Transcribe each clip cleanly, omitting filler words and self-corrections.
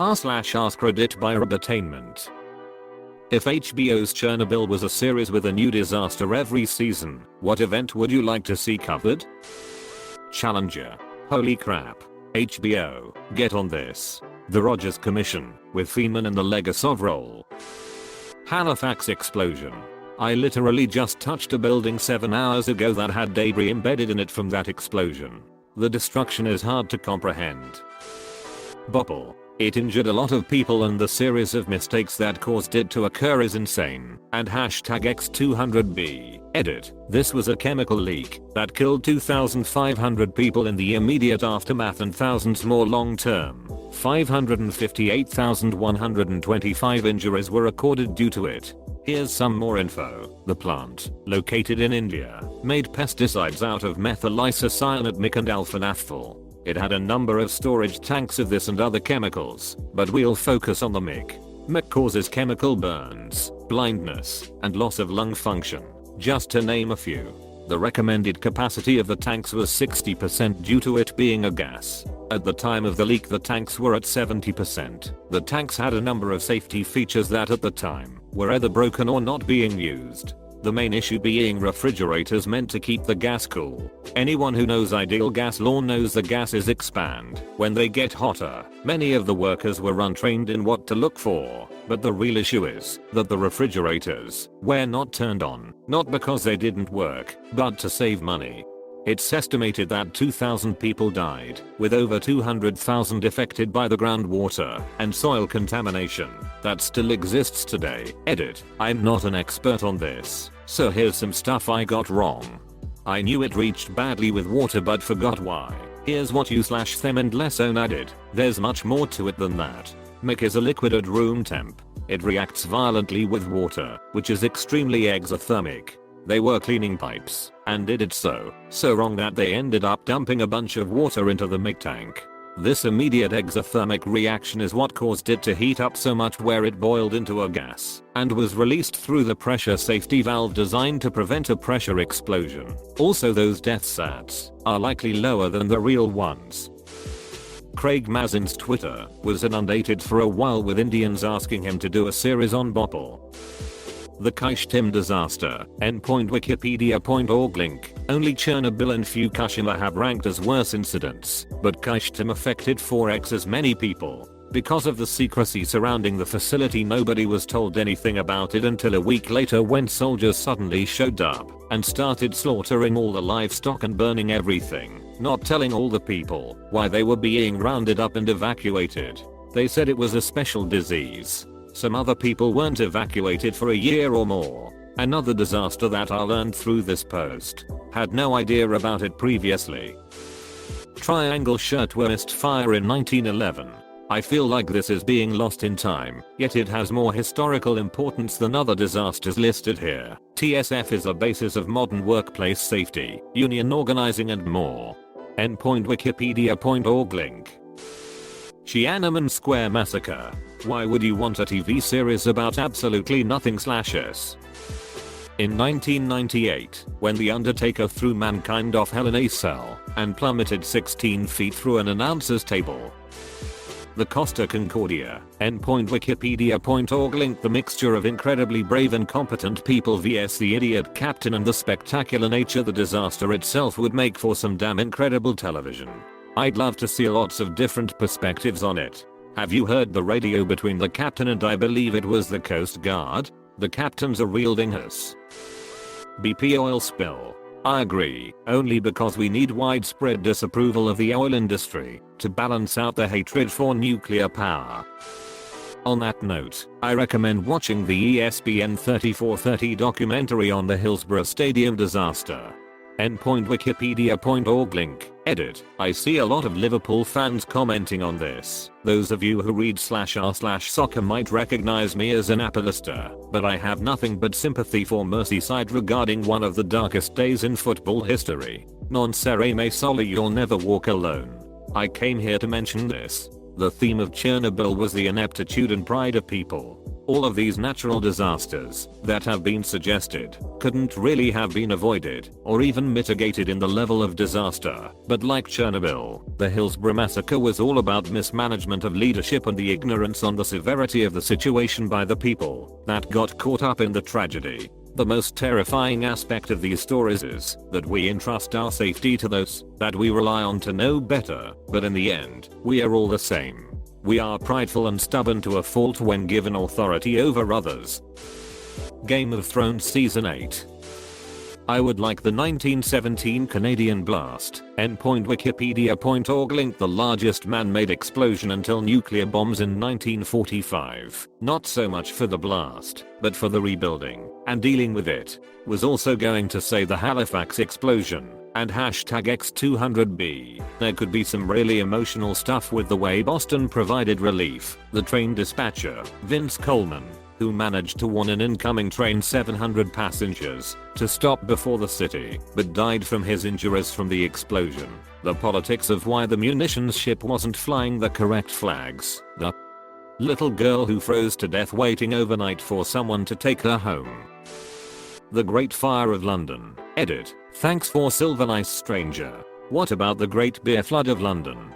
r/Askreddit by Robotainment. If HBO's Chernobyl was a series with a new disaster every season, what event would you like to see covered? Challenger. Holy crap. HBO, get on this. The Rogers Commission, with Feynman in the Legasov role. Halifax explosion. I literally just touched a building 7 hours ago that had debris embedded in it from that explosion. The destruction is hard to comprehend. Bopple. It injured a lot of people and the series of mistakes that caused it to occur is insane. And #X200B. Edit. This was a chemical leak that killed 2,500 people in the immediate aftermath and thousands more long term. 558,125 injuries were recorded due to it. Here's some more info. The plant, located in India, made pesticides out of methyl isocyanate mic and alpha naphthol. It had a number of storage tanks of this and other chemicals, but we'll focus on the mic. Mic causes chemical burns, blindness, and loss of lung function, just to name a few. The recommended capacity of the tanks was 60% due to it being a gas. At the time of the leak the tanks were at 70%. The tanks had a number of safety features that at the time were either broken or not being used. The main issue being refrigerators meant to keep the gas cool. Anyone who knows ideal gas law knows the gases expand when they get hotter. Many of the workers were untrained in what to look for, but the real issue is that the refrigerators were not turned on, not because they didn't work, but to save money. It's estimated that 2,000 people died, with over 200,000 affected by the groundwater and soil contamination that still exists today. Edit. I'm not an expert on this, so here's some stuff I got wrong. I knew it reached badly with water but forgot why. Here's what you/them and lesson added. There's much more to it than that. Mic is a liquid at room temp. It reacts violently with water, which is extremely exothermic. They were cleaning pipes and did it so wrong that they ended up dumping a bunch of water into the mic tank. This immediate exothermic reaction is what caused it to heat up so much where it boiled into a gas and was released through the pressure safety valve designed to prevent a pressure explosion. Also those death stats are likely lower than the real ones. Craig Mazin's Twitter was inundated for a while with Indians asking him to do a series on Bopple. The Kashtim disaster. Endpoint Wikipedia.org link. Only Chernobyl and Fukushima have ranked as worse incidents, but Kashtim affected 4x as many people. Because of the secrecy surrounding the facility nobody was told anything about it until a week later when soldiers suddenly showed up and started slaughtering all the livestock and burning everything, not telling all the people why they were being rounded up and evacuated. They said it was a special disease. Some other people weren't evacuated for a year or more. Another disaster that I learned through this post. Had no idea about it previously. Triangle Shirtwaist Fire in 1911. I feel like this is being lost in time, yet it has more historical importance than other disasters listed here. TSF is a basis of modern workplace safety, union organizing and more. Endpoint Wikipedia.org link. Tiananmen Square Massacre. Why would you want a TV series about absolutely nothing/s? In 1998, when The Undertaker threw mankind off Hell in a Cell and plummeted 16 feet through an announcer's table. The Costa Concordia. Endpoint Wikipedia.org link. The mixture of incredibly brave and competent people vs the idiot captain and the spectacular nature the disaster itself would make for some damn incredible television. I'd love to see lots of different perspectives on it. Have you heard the radio between the captain and I believe it was the Coast Guard? The captain's a real dingus. BP oil spill. I agree, only because we need widespread disapproval of the oil industry to balance out the hatred for nuclear power. On that note, I recommend watching the ESPN 3430 documentary on the Hillsborough Stadium disaster. Endpoint Wikipedia.org link. Edit. I see a lot of Liverpool fans commenting on this. Those of you who read /r/soccer might recognize me as an Apolista, but I have nothing but sympathy for Merseyside regarding one of the darkest days in football history. Non sereme soli, you'll never walk alone. I came here to mention this. The theme of Chernobyl was the ineptitude and pride of people. All of these natural disasters that have been suggested couldn't really have been avoided or even mitigated in the level of disaster, but like Chernobyl, the Hillsborough massacre was all about mismanagement of leadership and the ignorance on the severity of the situation by the people that got caught up in the tragedy. The most terrifying aspect of these stories is that we entrust our safety to those that we rely on to know better, but in the end, we are all the same. We are prideful and stubborn to a fault when given authority over others. Game of Thrones Season 8. I would like the 1917 Canadian blast. Endpoint Wikipedia.org link the largest man-made explosion until nuclear bombs in 1945. Not so much for the blast, but for the rebuilding and dealing with it. Was also going to say the Halifax explosion and hashtag X200B. There could be some really emotional stuff with the way Boston provided relief. The train dispatcher, Vince Coleman, who managed to warn an incoming train 700 passengers to stop before the city, but died from his injuries from the explosion. The politics of why the munitions ship wasn't flying the correct flags. The little girl who froze to death waiting overnight for someone to take her home. The Great Fire of London. Edit. Thanks for Silver Nice Stranger. What about the Great Beer Flood of London?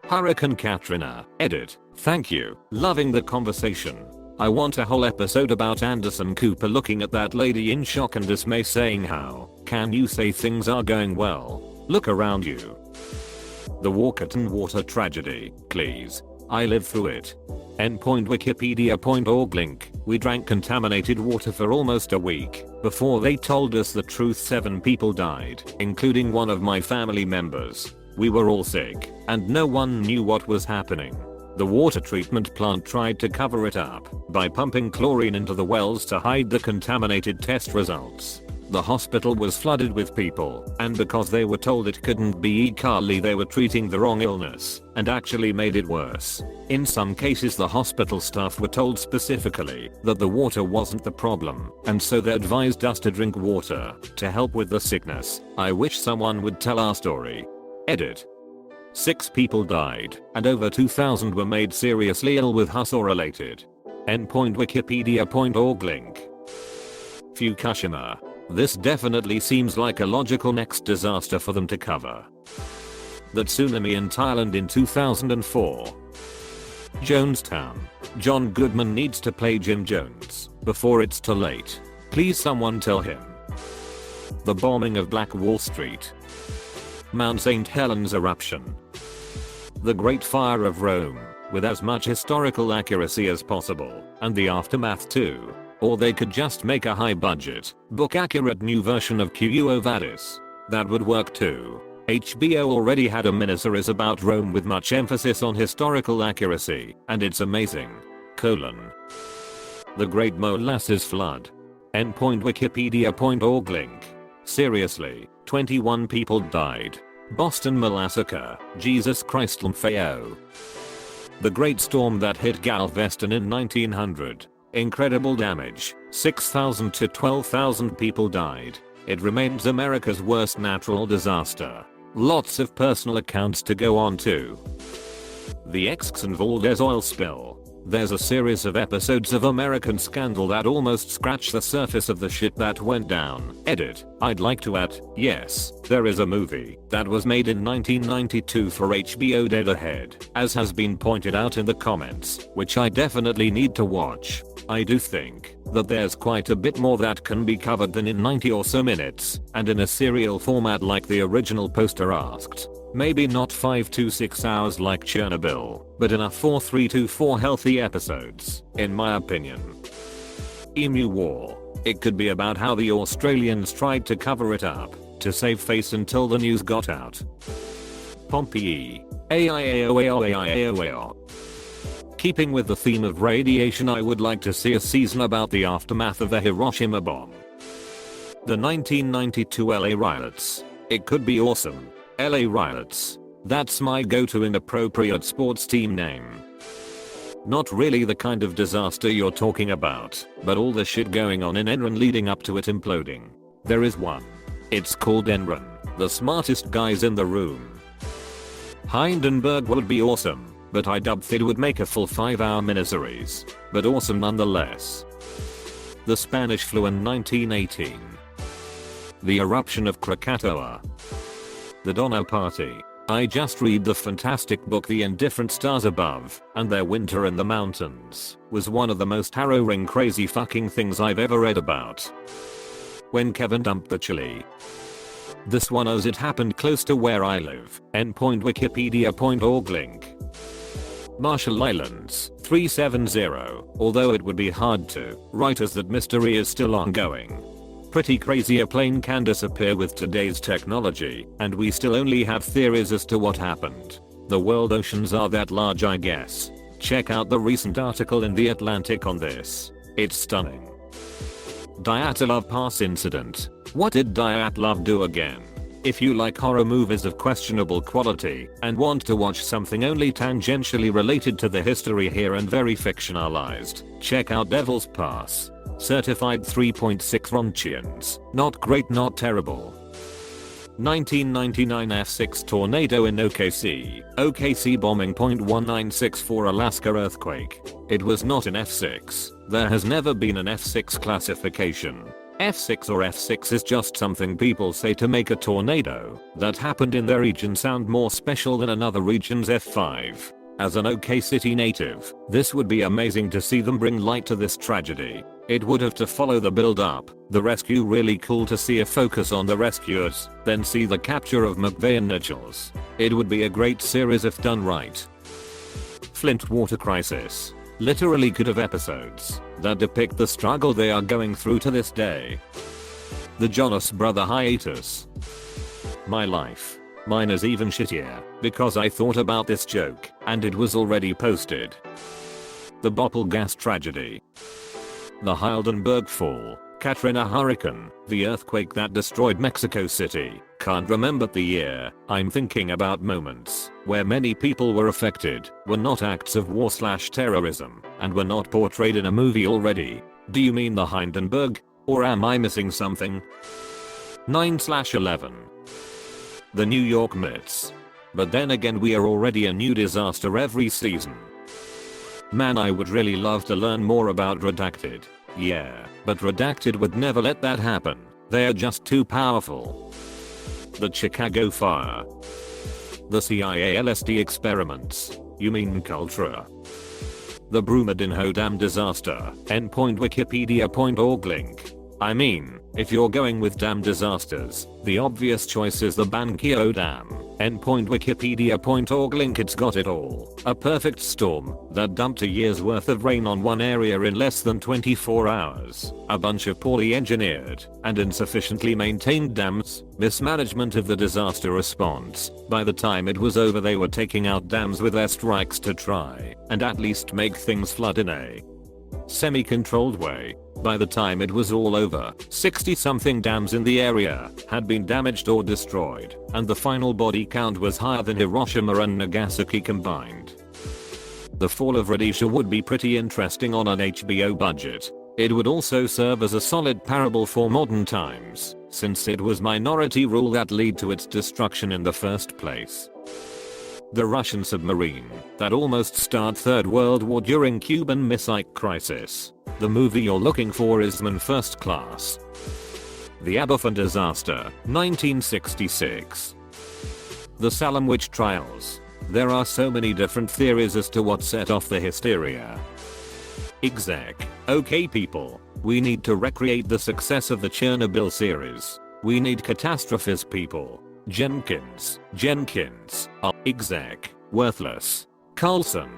Hurricane Katrina. Edit. Thank you. Loving the conversation. I want a whole episode about Anderson Cooper looking at that lady in shock and dismay saying how can you say things are going well? Look around you. The Walkerton water tragedy. Please. I lived through it. Endpoint Wikipedia.org link. We drank contaminated water for almost a week before they told us the truth. 7 people died, including one of my family members. We were all sick, and no one knew what was happening. The water treatment plant tried to cover it up by pumping chlorine into the wells to hide the contaminated test results. The hospital was flooded with people, and because they were told it couldn't be E. coli, they were treating the wrong illness and actually made it worse. In some cases the hospital staff were told specifically that the water wasn't the problem, and so they advised us to drink water to help with the sickness. I wish someone would tell our story. Edit. 6 people died, and over 2,000 were made seriously ill with HUS or related. Endpoint Wikipedia.org link. Fukushima. This definitely seems like a logical next disaster for them to cover. The tsunami in Thailand in 2004. Jonestown. John Goodman needs to play Jim Jones before it's too late. Please someone tell him. The bombing of Black Wall Street. Mount St. Helens eruption. The Great Fire of Rome, with as much historical accuracy as possible, and the aftermath too. Or they could just make a high budget, book accurate new version of Quo Vadis. That would work too. HBO already had a miniseries about Rome with much emphasis on historical accuracy, and it's amazing. The Great Molasses Flood. Endpoint Wikipedia.org link. Seriously, 21 people died. Boston Massacre. Jesus Christ LMFAO. The Great Storm that hit Galveston in 1900. Incredible damage. 6,000 to 12,000 people died. It remains America's worst natural disaster. Lots of personal accounts to go on too. The Exxon Valdez oil spill. There's a series of episodes of American Scandal that almost scratch the surface of the shit that went down. Edit. I'd like to add, yes, there is a movie that was made in 1992 for HBO, Dead Ahead, as has been pointed out in the comments, which I definitely need to watch. I do think that there's quite a bit more that can be covered than in 90 or so minutes, and in a serial format like the original poster asked. Maybe not 5 to 6 hours like Chernobyl, but enough for 3 to 4 healthy episodes, in my opinion. Emu War. It could be about how the Australians tried to cover it up to save face until the news got out. Pompeii. AIAOAOAIAOAO. Keeping with the theme of radiation, I would like to see a season about the aftermath of the Hiroshima bomb. The 1992 LA riots. It could be awesome. LA riots. That's my go-to inappropriate sports team name. Not really the kind of disaster you're talking about, but all the shit going on in Enron leading up to it imploding. There is one. It's called Enron. The smartest guys in the room. Hindenburg would be awesome, but I dubbed it would make a full 5-hour miniseries. But awesome nonetheless. The Spanish flu in 1918. The eruption of Krakatoa. The Donner Party. I just read the fantastic book The Indifferent Stars Above, and their winter in the mountains was one of the most harrowing crazy fucking things I've ever read about. When Kevin dumped the chili. This one as it happened close to where I live. Endpoint Wikipedia.org link. Marshall Islands, 370, although it would be hard to write as that mystery is still ongoing. Pretty crazy a plane can disappear with today's technology, and we still only have theories as to what happened. The world oceans are that large, I guess. Check out the recent article in The Atlantic on this. It's stunning. Dyatlov Pass incident. What did Dyatlov do again? If you like horror movies of questionable quality and want to watch something only tangentially related to the history here and very fictionalized, check out Devil's Pass. Certified 3.6 Ronchians. Not great, not terrible. 1999 F6 tornado in OKC. OKC bombing. 1964 Alaska earthquake. It was not an F6. There has never been an F6 classification. F6 or F6 is just something people say to make a tornado that happened in their region sound more special than another region's F5. As an OK City native, this would be amazing to see them bring light to this tragedy. It would have to follow the build up, the rescue, really cool to see a focus on the rescuers, then see the capture of McVeigh and Nichols. It would be a great series if done right. Flint water crisis. Literally could have episodes that depict the struggle they are going through to this day. The Jonas Brother hiatus. My life. Mine is even shittier because I thought about this joke and it was already posted. The Bhopal gas tragedy. The Heidelberg fall. Katrina hurricane. The earthquake that destroyed Mexico City. Can't remember the year. I'm thinking about moments where many people were affected, were not acts of war/terrorism, and were not portrayed in a movie already. Do you mean the Hindenburg? Or am I missing something? 9/11. The New York Mets. But then again, we are already a new disaster every season. Man, I would really love to learn more about Redacted. Yeah, but Redacted would never let that happen. They are just too powerful. The Chicago fire. The CIA LSD experiments. You mean Cultra. The Brumadinho Dam disaster. Endpoint Wikipedia.org link. I mean, if you're going with dam disasters, the obvious choice is the Bankio Dam. Endpoint Wikipedia.org link. It's got it all. A perfect storm that dumped a year's worth of rain on one area in less than 24 hours. A bunch of poorly engineered and insufficiently maintained dams. Mismanagement of the disaster response. By the time it was over, they were taking out dams with airstrikes to try and at least make things flood in a semi-controlled way. By the time it was all over, 60-something dams in the area had been damaged or destroyed, and the final body count was higher than Hiroshima and Nagasaki combined. The fall of Rhodesia would be pretty interesting on an HBO budget. It would also serve as a solid parable for modern times, since it was minority rule that led to its destruction in the first place. The Russian submarine that almost started Third World War during Cuban Missile Crisis. The movie you're looking for is Man First Class. The Aberfan disaster, 1966. The Salem witch trials. There are so many different theories as to what set off the hysteria. Exec. Okay people, we need to recreate the success of the Chernobyl series. We need catastrophes people. Jenkins. Exec. Worthless. Carlson.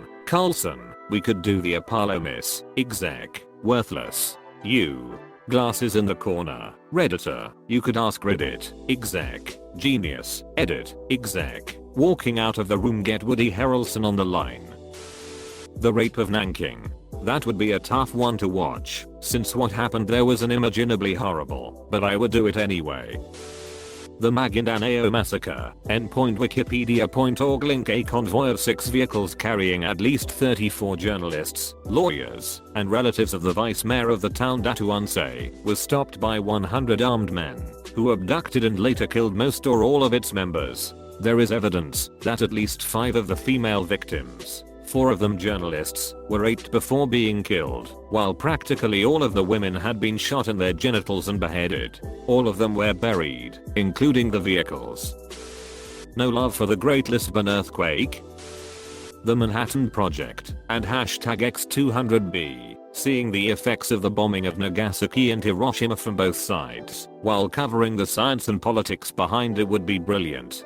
We could do the Apollo miss. Exec. Worthless. You. Glasses in the corner. Redditor. You could ask Reddit. Exec. Genius. Edit. Exec. Walking out of the room. Get Woody Harrelson on the line. The rape of Nanking. That would be a tough one to watch, since what happened there was unimaginably horrible, but I would do it anyway. The Maguindanao massacre. Endpoint Wikipedia.org link. A convoy of 6 vehicles carrying at least 34 journalists, lawyers, and relatives of the vice mayor of the town Datuanse was stopped by 100 armed men, who abducted and later killed most or all of its members. There is evidence that at least 5 of the female victims 4 of them journalists, were raped before being killed, while practically all of the women had been shot in their genitals and beheaded. All of them were buried, including the vehicles. No love for the Great Lisbon earthquake? The Manhattan Project, and #X200B, seeing the effects of the bombing of Nagasaki and Hiroshima from both sides, while covering the science and politics behind it would be brilliant.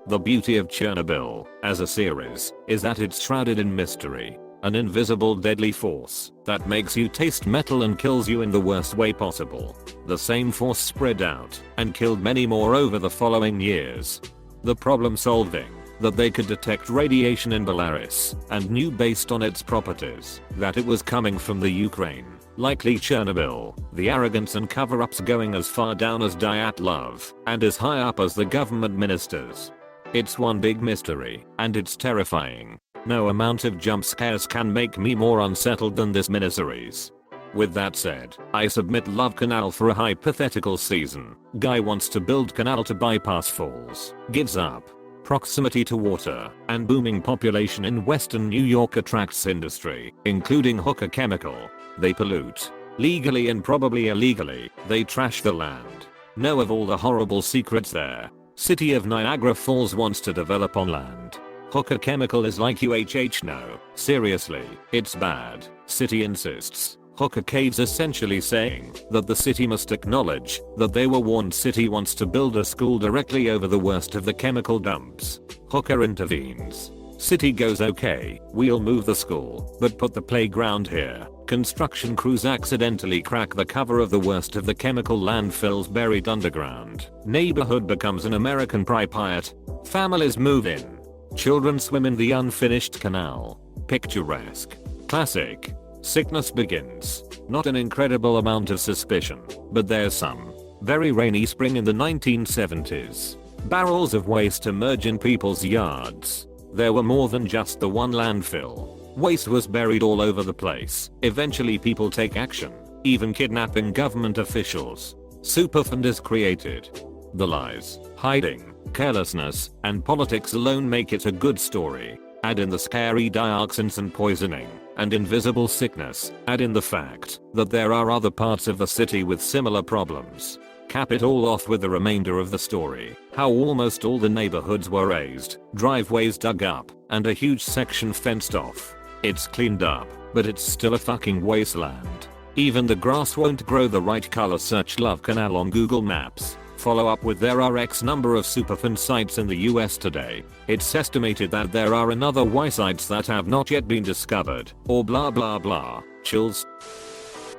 The beauty of Chernobyl, as a series, is that it's shrouded in mystery. An invisible deadly force that makes you taste metal and kills you in the worst way possible. The same force spread out and killed many more over the following years. The problem solving, that they could detect radiation in Belarus and knew based on its properties that it was coming from the Ukraine. Likely Chernobyl, the arrogance and cover-ups going as far down as Dyatlov and as high up as the government ministers. It's one big mystery, and it's terrifying. No amount of jump scares can make me more unsettled than this miniseries. With that said, I submit Love Canal for a hypothetical season. Guy wants to build canal to bypass falls, gives up. Proximity to water and booming population in western New York attracts industry, including hooker chemical. They pollute. Legally and probably illegally, they trash the land. Know of all the horrible secrets there. City of Niagara Falls wants to develop on land. Hooker chemical is like UHH no, seriously, it's bad. City insists. Hooker Caves essentially saying that the city must acknowledge that they were warned. City wants to build a school directly over the worst of the chemical dumps. Hooker intervenes. City goes okay, we'll move the school, but put the playground here. Construction crews accidentally crack the cover of the worst of the chemical landfills buried underground. Neighborhood becomes an American Pripyat. Families move in. Children swim in the unfinished canal. Picturesque. Classic. Sickness begins. Not an incredible amount of suspicion, but there's some. Very rainy spring in the 1970s. Barrels of waste emerge in people's yards. There were more than just the one landfill. Waste was buried all over the place. Eventually people take action, even kidnapping government officials. Superfund is created. The lies, hiding, carelessness, and politics alone make it a good story. Add in the scary dioxins and poisoning, and invisible sickness. Add in the fact that there are other parts of the city with similar problems. Cap it all off with the remainder of the story. How almost all the neighborhoods were razed, driveways dug up, and a huge section fenced off. It's cleaned up, but it's still a fucking wasteland. Even the grass won't grow the right color. Search Love Canal on Google Maps. Follow up with there are X number of Superfund sites in the US today. It's estimated that there are another Y sites that have not yet been discovered, or blah blah blah. Chills.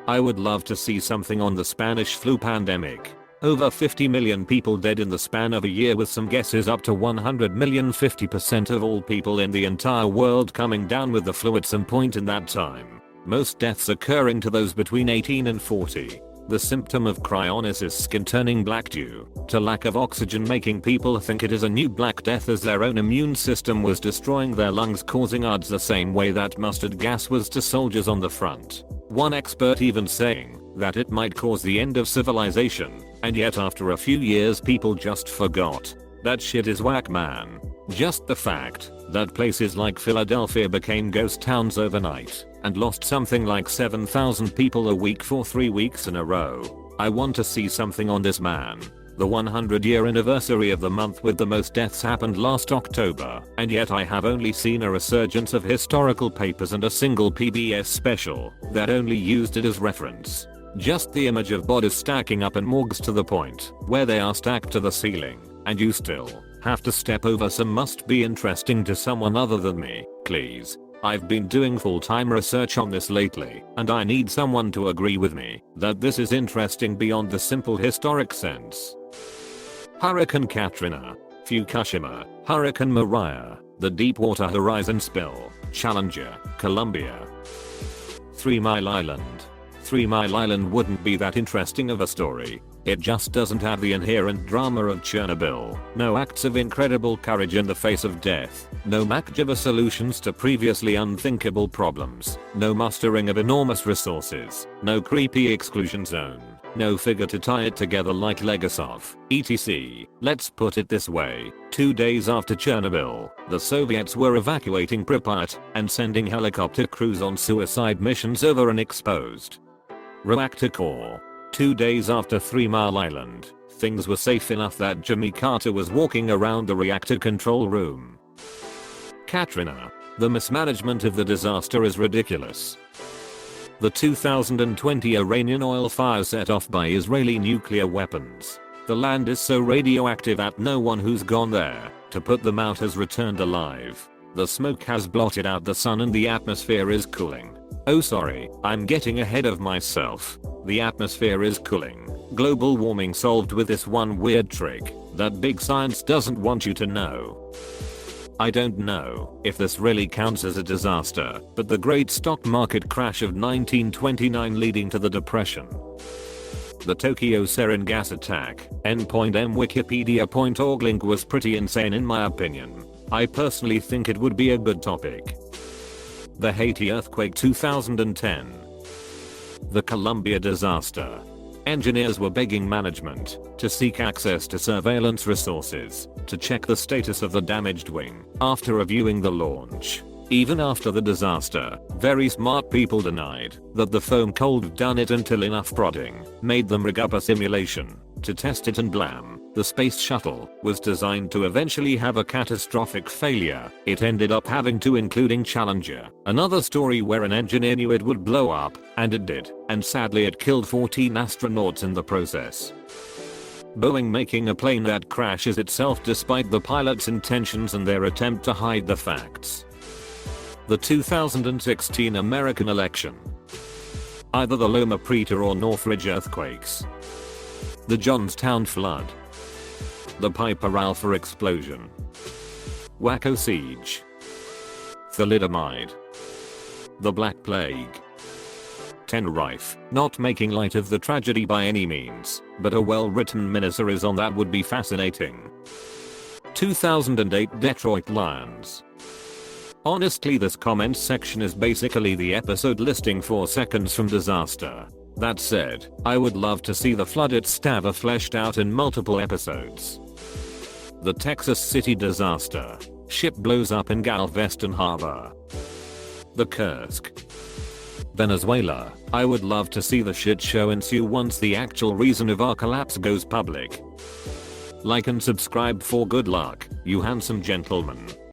I would love to see something on the Spanish flu pandemic. Over 50 million people dead in the span of a year, with some guesses up to 100 million. 50% of all people in the entire world coming down with the flu at some point in that time. Most deaths occurring to those between 18 and 40. The symptom of cryonis is skin turning black due to lack of oxygen, making people think it is a new Black Death, as their own immune system was destroying their lungs, causing ARDS the same way that mustard gas was to soldiers on the front. One expert even saying that it might cause the end of civilization, and yet after a few years people just forgot. That shit is whack, man. Just the fact that places like Philadelphia became ghost towns overnight and lost something like 7,000 people a week for 3 weeks in a row. I want to see something on this, man. The 100-year anniversary of the month with the most deaths happened last October, and yet I have only seen a resurgence of historical papers and a single PBS special that only used it as reference. Just the image of bodies stacking up in morgues to the point where they are stacked to the ceiling, and you still have to step over some. Must be interesting to someone other than me, please. I've been doing full-time research on this lately, and I need someone to agree with me that this is interesting beyond the simple historic sense. Hurricane Katrina, Fukushima, Hurricane Maria, the Deepwater Horizon spill, Challenger, Columbia. 3 Mile Island. 3 Mile Island wouldn't be that interesting of a story. It just doesn't have the inherent drama of Chernobyl. No acts of incredible courage in the face of death. No MacGyver solutions to previously unthinkable problems. No mustering of enormous resources. No creepy exclusion zone. no figure to tie it together like Legasov, etc. Let's put it this way, 2 days after Chernobyl, the Soviets were evacuating Pripyat and sending helicopter crews on suicide missions over an exposed reactor core. 2 days after 3 Mile Island, things were safe enough that Jimmy Carter was walking around the reactor control room. Katrina. The mismanagement of the disaster is ridiculous. The 2020 Iranian oil fire set off by Israeli nuclear weapons. The land is so radioactive that no one who's gone there to put them out has returned alive. The smoke has blotted out the sun and the atmosphere is cooling. Oh sorry, I'm getting ahead of myself. The atmosphere is cooling. Global warming solved with this one weird trick that big science doesn't want you to know. I don't know if this really counts as a disaster, but the great stock market crash of 1929 leading to the Depression. The Tokyo sarin gas attack, n.m wikipedia.org link was pretty insane in my opinion. I personally think it would be a good topic. The Haiti earthquake 2010. The Columbia disaster. Engineers were begging management to seek access to surveillance resources to check the status of the damaged wing after reviewing the launch. Even after the disaster, very smart people denied that the foam cold done it until enough prodding made them rig up a simulation to test it, and blam, the space shuttle was designed to eventually have a catastrophic failure. It ended up having two, including Challenger. Another story where an engineer knew it would blow up, and it did, and sadly it killed 14 astronauts in the process. Boeing making a plane that crashes itself despite the pilot's intentions and their attempt to hide the facts. The 2016 American election. Either the Loma Prieta or Northridge earthquakes. The Johnstown flood. The Piper Alpha explosion. Waco siege. Thalidomide. The Black Plague. Tenerife. Not making light of the tragedy by any means, but a well-written miniseries on that would be fascinating. 2008 Detroit Lions. Honestly, this comments section is basically the episode listing 4 seconds from disaster. That said, I would love to see the flood at Stava fleshed out in multiple episodes. The Texas City disaster. Ship blows up in Galveston Harbor. The Kursk. Venezuela. I would love to see the shit show ensue once the actual reason of our collapse goes public. Like and subscribe for good luck, you handsome gentlemen.